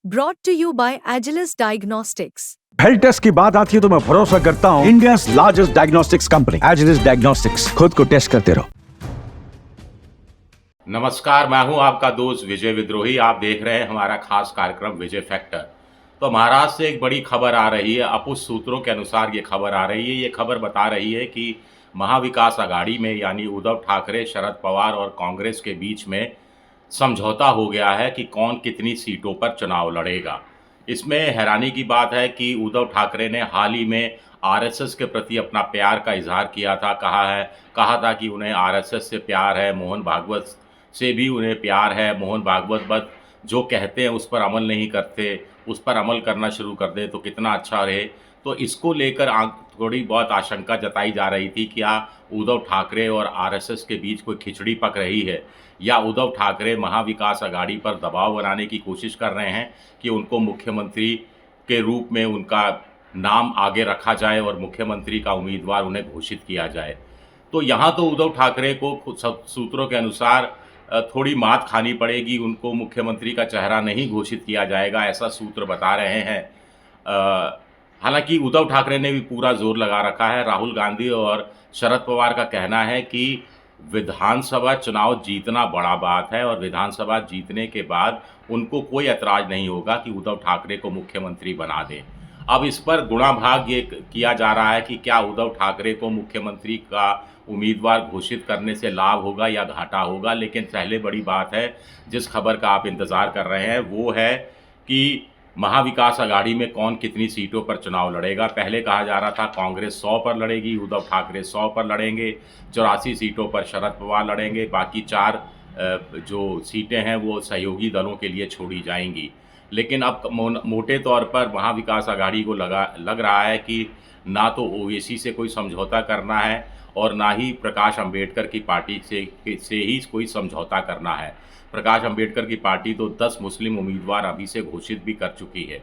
Brought to you by Agilus Diagnostics. Health test की बात आती है तो मैं भरोसा करता हूँ India largest diagnostics company Agilus Diagnostics. खुद को टेस्ट करते रहो। नमस्कार, मैं हूं आपका दोस्त विजय विद्रोही। आप देख रहे हैं हमारा खास कार्यक्रम विजय फैक्टर। तो महाराष्ट्र से एक बड़ी खबर आ रही है। अपुष्ट सूत्रों के अनुसार ये खबर आ रही है। ये खबर बता रही है कि महाविकास आघाड़ी में यानी उद्धव ठाकरे, शरद पवार और कांग्रेस के बीच में समझौता हो गया है कि कौन कितनी सीटों पर चुनाव लड़ेगा। इसमें हैरानी की बात है कि उद्धव ठाकरे ने हाल ही में आरएसएस के प्रति अपना प्यार का इजहार किया था। कहा था कि उन्हें आरएसएस से प्यार है, मोहन भागवत से भी उन्हें प्यार है। मोहन भागवत बस जो कहते हैं उस पर अमल नहीं करते, उस पर अमल करना शुरू कर दे तो कितना अच्छा रहे। तो इसको लेकर थोड़ी बहुत आशंका जताई जा रही थी कि क्या उद्धव ठाकरे और आरएसएस के बीच कोई खिचड़ी पक रही है, या उद्धव ठाकरे महाविकास आघाड़ी पर दबाव बनाने की कोशिश कर रहे हैं कि उनको मुख्यमंत्री के रूप में उनका नाम आगे रखा जाए और मुख्यमंत्री का उम्मीदवार उन्हें घोषित किया जाए। तो यहाँ तो उद्धव ठाकरे को कुछ सूत्रों के अनुसार थोड़ी मात खानी पड़ेगी। उनको मुख्यमंत्री का चेहरा नहीं घोषित किया जाएगा, ऐसा सूत्र बता रहे हैं। हालांकि उद्धव ठाकरे ने भी पूरा जोर लगा रखा है। राहुल गांधी और शरद पवार का कहना है कि विधानसभा चुनाव जीतना बड़ा बात है और विधानसभा जीतने के बाद उनको कोई ऐतराज नहीं होगा कि उद्धव ठाकरे को मुख्यमंत्री बना दें। अब इस पर गुणा भाग ये किया जा रहा है कि क्या उद्धव ठाकरे को मुख्यमंत्री का उम्मीदवार घोषित करने से लाभ होगा या घाटा होगा। लेकिन पहले बड़ी बात है जिस खबर का आप इंतज़ार कर रहे हैं वो है कि महाविकास आघाड़ी में कौन कितनी सीटों पर चुनाव लड़ेगा। पहले कहा जा रहा था कांग्रेस 100 पर लड़ेगी, उद्धव ठाकरे 100 पर लड़ेंगे, 84 सीटों पर शरद पवार लड़ेंगे, बाकी 4 जो सीटें हैं वो सहयोगी दलों के लिए छोड़ी जाएंगी। लेकिन अब मोटे तौर पर महाविकास आघाड़ी को लग रहा है कि ना तो ओवैसी से कोई समझौता करना है और ना ही प्रकाश अंबेडकर की पार्टी से ही कोई समझौता करना है। प्रकाश अंबेडकर की पार्टी तो 10 मुस्लिम उम्मीदवार अभी से घोषित भी कर चुकी है।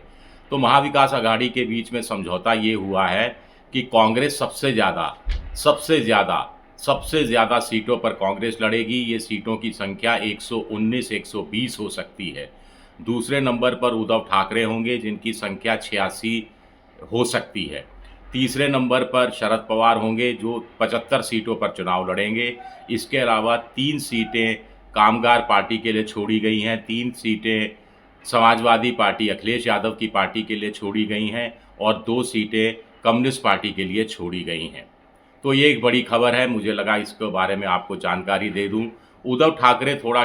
तो महाविकास आघाड़ी के बीच में समझौता ये हुआ है कि कांग्रेस सबसे ज़्यादा सीटों पर कांग्रेस लड़ेगी। ये सीटों की संख्या 119 120 हो सकती है। दूसरे नंबर पर उद्धव ठाकरे होंगे जिनकी संख्या 86 हो सकती है। तीसरे नंबर पर शरद पवार होंगे जो 75 सीटों पर चुनाव लड़ेंगे। इसके अलावा 3 सीटें कामगार पार्टी के लिए छोड़ी गई हैं, 3 सीटें समाजवादी पार्टी अखिलेश यादव की पार्टी के लिए छोड़ी गई हैं और 2 सीटें कम्युनिस्ट पार्टी के लिए छोड़ी गई हैं। तो ये एक बड़ी खबर है, मुझे लगा इसके बारे में आपको जानकारी दे दूं। उद्धव ठाकरे थोड़ा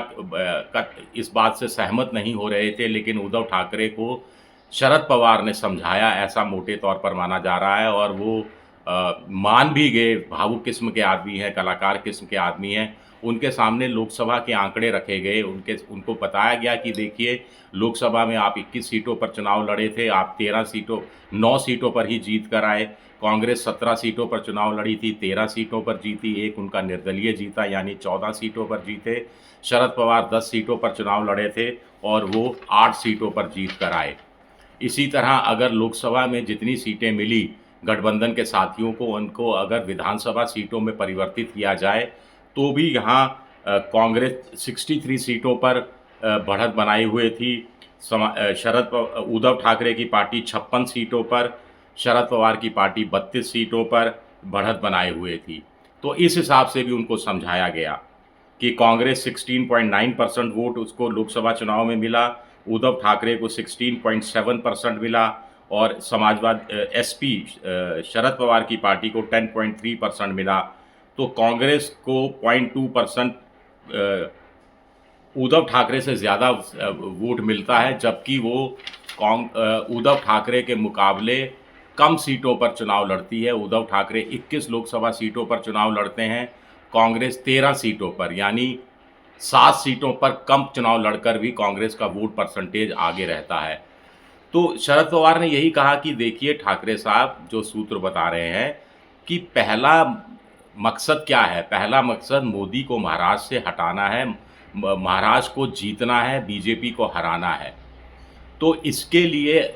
इस बात से सहमत नहीं हो रहे थे, लेकिन उद्धव ठाकरे को शरद पवार ने समझाया, ऐसा मोटे तौर पर माना जा रहा है। और वो मान भी गए। भावुक किस्म के आदमी हैं, कलाकार किस्म के आदमी हैं। उनके सामने लोकसभा के आंकड़े रखे गए। उनको बताया गया कि देखिए लोकसभा में आप 21 सीटों पर चुनाव लड़े थे, आप 9 सीटों पर ही जीत कर आए। कांग्रेस 17 सीटों पर चुनाव लड़ी थी, 13 सीटों पर जीती, एक उनका निर्दलीय जीता यानी 14 सीटों पर जीते। शरद पवार 10 सीटों पर चुनाव लड़े थे और वो 8 सीटों पर जीत कर आए। इसी तरह अगर लोकसभा में जितनी सीटें मिली गठबंधन के साथियों को, उनको अगर विधानसभा सीटों में परिवर्तित किया जाए तो भी यहाँ कांग्रेस 63 सीटों पर बढ़त बनाए हुए थी। उद्धव ठाकरे की पार्टी 56 सीटों पर, शरद पवार की पार्टी 32 सीटों पर बढ़त बनाए हुए थी। तो इस हिसाब से भी उनको समझाया गया कि कांग्रेस 16.9% वोट उसको लोकसभा चुनाव में मिला, उद्धव ठाकरे को 16.7% मिला और एसपी शरद पवार की पार्टी को 10.3% मिला। तो कांग्रेस को 0.2% उद्धव ठाकरे से ज़्यादा वोट मिलता है, जबकि वो उद्धव ठाकरे के मुकाबले कम सीटों पर चुनाव लड़ती है। उद्धव ठाकरे 21 लोकसभा सीटों पर चुनाव लड़ते हैं, कांग्रेस 13 सीटों पर, यानी 7 सीटों पर कम चुनाव लड़कर भी कांग्रेस का वोट परसेंटेज आगे रहता है। तो शरद पवार ने यही कहा कि देखिए ठाकरे साहब, जो सूत्र बता रहे हैं कि पहला मकसद क्या है। पहला मकसद मोदी को महाराष्ट्र से हटाना है, महाराष्ट्र को जीतना है, बीजेपी को हराना है। तो इसके लिए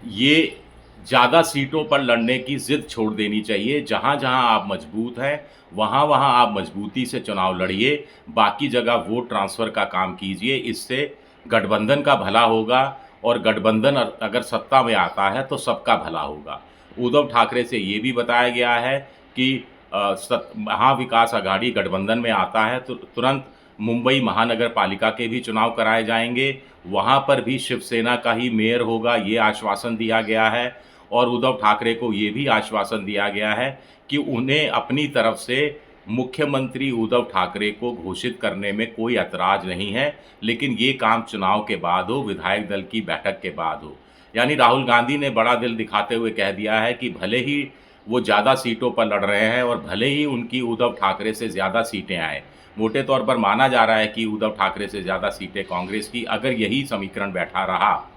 ये ज़्यादा सीटों पर लड़ने की ज़िद छोड़ देनी चाहिए। जहाँ जहाँ आप मजबूत हैं वहाँ वहाँ आप मजबूती से चुनाव लड़िए, बाकी जगह वोट ट्रांसफ़र का काम कीजिए। इससे गठबंधन का भला होगा और गठबंधन अगर सत्ता में आता है तो सबका भला होगा। उद्धव ठाकरे से ये भी बताया गया है कि महाविकास आघाड़ी गठबंधन में आता है तो तुरंत मुंबई महानगर पालिका के भी चुनाव कराए जाएंगे, वहाँ पर भी शिवसेना का ही मेयर होगा, ये आश्वासन दिया गया है। और उद्धव ठाकरे को ये भी आश्वासन दिया गया है कि उन्हें अपनी तरफ से मुख्यमंत्री उद्धव ठाकरे को घोषित करने में कोई ऐतराज़ नहीं है, लेकिन ये काम चुनाव के बाद हो, विधायक दल की बैठक के बाद हो। यानी राहुल गांधी ने बड़ा दिल दिखाते हुए कह दिया है कि भले ही वो ज़्यादा सीटों पर लड़ रहे हैं और भले ही उनकी उद्धव ठाकरे से ज़्यादा सीटें आए, मोटे तौर पर माना जा रहा है कि उद्धव ठाकरे से ज़्यादा सीटें कांग्रेस की, अगर यही समीकरण बैठा रहा,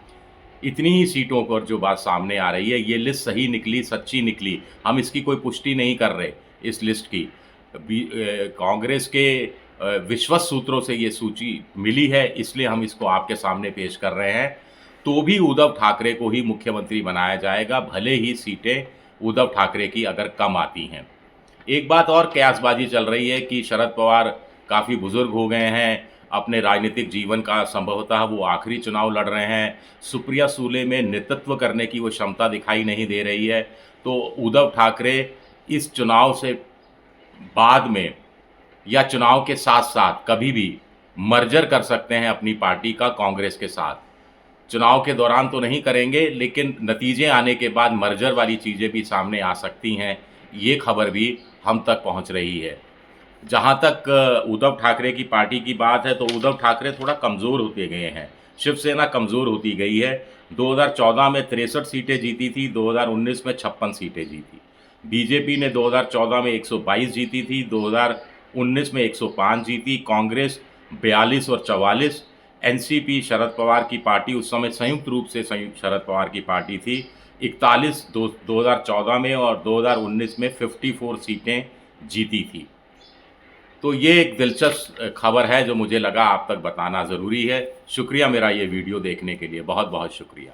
इतनी ही सीटों पर जो बात सामने आ रही है, ये लिस्ट सही निकली, सच्ची निकली, हम इसकी कोई पुष्टि नहीं कर रहे इस लिस्ट की। कांग्रेस के विश्वस्त सूत्रों से ये सूची मिली है, इसलिए हम इसको आपके सामने पेश कर रहे हैं। तो भी उद्धव ठाकरे को ही मुख्यमंत्री बनाया जाएगा, भले ही सीटें उद्धव ठाकरे की अगर कम आती हैं। एक बात और कयासबाजी चल रही है कि शरद पवार काफ़ी बुजुर्ग हो गए हैं, अपने राजनीतिक जीवन का संभवतः वो आखिरी चुनाव लड़ रहे हैं, सुप्रिया सूले में नेतृत्व करने की वो क्षमता दिखाई नहीं दे रही है। तो उद्धव ठाकरे इस चुनाव से बाद में या चुनाव के साथ साथ कभी भी मर्जर कर सकते हैं अपनी पार्टी का कांग्रेस के साथ। चुनाव के दौरान तो नहीं करेंगे, लेकिन नतीजे आने के बाद मर्जर वाली चीज़ें भी सामने आ सकती हैं, ये खबर भी हम तक पहुंच रही है। जहां तक उद्धव ठाकरे की पार्टी की बात है तो उद्धव ठाकरे थोड़ा कमज़ोर होते गए हैं, शिवसेना कमज़ोर होती गई है। 2014 में 63 सीटें जीती थी, 2019 में 56 सीटें जीती। बीजेपी ने 2014 में 122 जीती थी, 2019 में 105 जीती। कांग्रेस 42 और 44। एनसीपी शरद पवार की पार्टी उस समय संयुक्त रूप से शरद पवार की पार्टी थी, 41 2014 में और 2019 में 54 सीटें जीती थी। तो ये एक दिलचस्प खबर है जो मुझे लगा आप तक बताना ज़रूरी है। शुक्रिया मेरा ये वीडियो देखने के लिए, बहुत बहुत शुक्रिया।